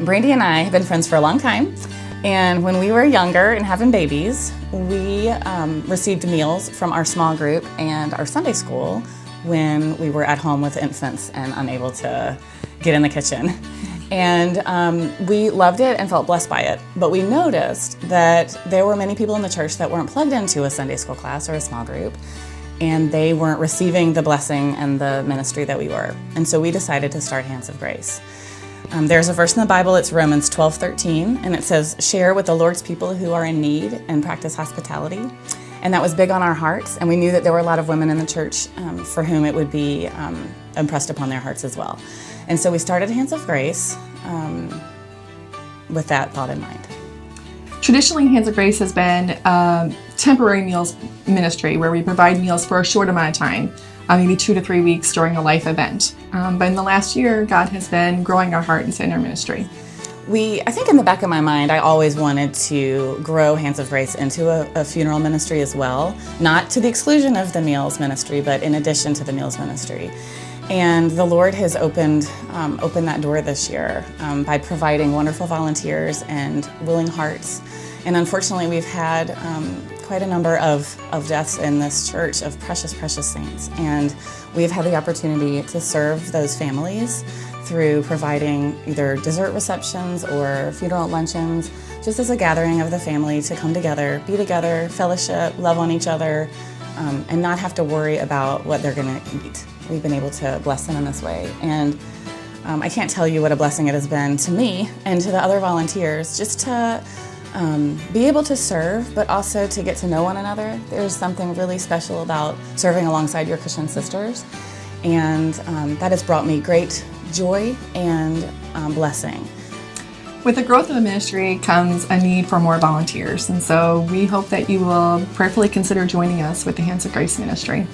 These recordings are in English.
Brandy and I have been friends for a long time, and when we were younger and having babies, we received meals from our small group and our Sunday school when we were at home with infants and unable to get in the kitchen. And we loved it and felt blessed by it, but we noticed that there were many people in the church that weren't plugged into a Sunday school class or a small group, and they weren't receiving the blessing and the ministry that we were. And so we decided to start Hands of Grace. There's a verse in the Bible, it's Romans 12:13, and it says, "Share with the Lord's people who are in need and practice hospitality." And that was big on our hearts, and we knew that there were a lot of women in the church for whom it would be impressed upon their hearts as well. And so we started Hands of Grace with that thought in mind. Traditionally, Hands of Grace has been a temporary meals ministry where we provide meals for a short amount of time, maybe 2 to 3 weeks during a life event. But in the last year, God has been growing our heart and our ministry. I think in the back of my mind, I always wanted to grow Hands of Grace into a funeral ministry as well, not to the exclusion of the meals ministry, but in addition to the meals ministry. And the Lord has opened that door this year by providing wonderful volunteers and willing hearts. And unfortunately, we've had quite a number of deaths in this church of precious, precious saints. And we've had the opportunity to serve those families through providing either dessert receptions or funeral luncheons, just as a gathering of the family to come together, be together, fellowship, love on each other, and not have to worry about what they're going to eat. We've been able to bless them in this way. And I can't tell you what a blessing it has been to me and to the other volunteers just to be able to serve, but also to get to know one another. There's something really special about serving alongside your Christian sisters. And that has brought me great joy and blessing. With the growth of the ministry comes a need for more volunteers, and so we hope that you will prayerfully consider joining us with the Hands of Grace ministry.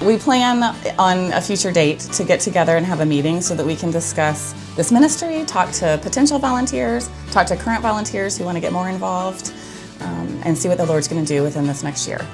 We plan on a future date to get together and have a meeting so that we can discuss this ministry, talk to potential volunteers, talk to current volunteers who want to get more involved, and see what the Lord's going to do within this next year.